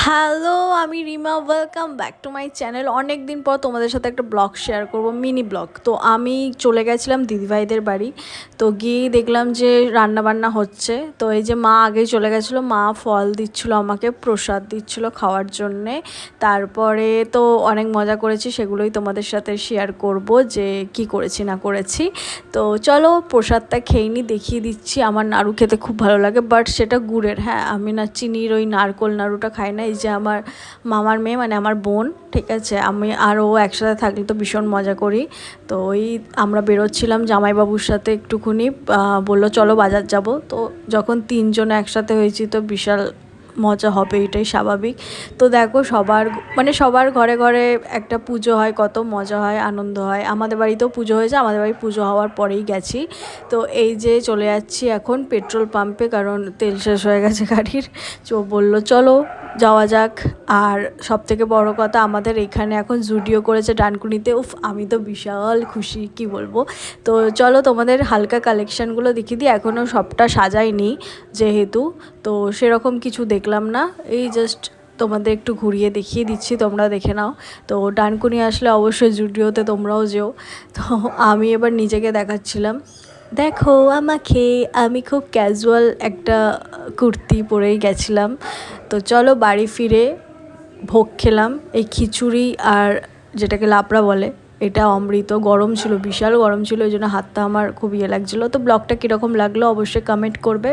Hello, আমি Rima. Welcome back to my channel. অনেক দিন পর তোমাদের সাথে একটা ব্লগ শেয়ার করব, মিনি ব্লগ। তো আমি চলে গেছিলাম দিদিভাইদের বাড়ি। তো গিয়েই দেখলাম যে রান্নাবান্না হচ্ছে। তো এই যে মা আগেই চলে গেছিলো, মা ফল দিচ্ছিলো, আমাকে প্রসাদ দিচ্ছিলো খাওয়ার জন্যে। তারপরে তো অনেক মজা করেছি, সেগুলোই তোমাদের সাথে শেয়ার করব যে কি করেছি না করেছি। তো চলো প্রসাদটা খেয়ে নিই, দেখিয়ে দিচ্ছি। আমার নাড়ু খেতে খুব ভালো লাগে, বাট সেটা গুড়ের। হ্যাঁ, আমি না চিনির ওই নারকোল নাড়ুটা খাই না। এই যে আমার মামার মেয়ে, মানে আমার বোন, ঠিক আছে, আমি আর ও একসাথে থাকলে তো ভীষণ মজা করি। তো ওই আমরা বেরোচ্ছিলাম জামাইবাবুর সাথে, একটুখানি বললো চলো বাজার যাব। তো যখন তিনজনে একসাথে হয়েছি তো বিশাল মজা হবে, এটাই স্বাভাবিক। তো দেখো সবার ঘরে ঘরে একটা পুজো হয়, কত মজা হয়, আনন্দ হয়। আমাদের বাড়িতেও পুজো হয়েছে, আমাদের বাড়ি পুজো হওয়ার পরেই গেছি। তো এই যে চলে যাচ্ছি এখন পেট্রোল পাম্পে, কারণ তেল শেষ হয়ে গেছে গাড়ির। বললো চলো যাওয়া যাক। আর সবথেকে বড় কথা, আমাদের এখানে এখন জুডিও করেছে ডানকুনিতে। উফ, আমি তো বিশাল খুশি, কি বলবো। তো চলো তোমাদের হালকা কালেকশানগুলো দেখিয়ে দিই। এখনও সবটা সাজাইনি যেহেতু, তো সেরকম কিছু দেখলাম না। এই জাস্ট তোমাদের একটু ঘুরিয়ে দেখিয়ে দিচ্ছি, তোমরা দেখে নাও। তো ডানকুনি আসলে অবশ্যই জুডিওতে তোমরাও যেও। তো আমি এবার নিজেকে দেখাচ্ছিলাম, দেখো আমাকে, আমি খুব ক্যাজুয়াল একটা কুর্তি পরেই গেছিলাম। তো চলো বাড়ি ফিরে ভোগ খেলাম, এই খিচুড়ি আর যেটাকে লাবড়া বলে, এটা অমৃত। গরম ছিল, বিশাল গরম ছিল, ওই জন্য হাতটা আমার খুব ইয়ে লাগছিলো। তো ব্লগটা কীরকম লাগলো অবশ্যই কমেন্ট করবে।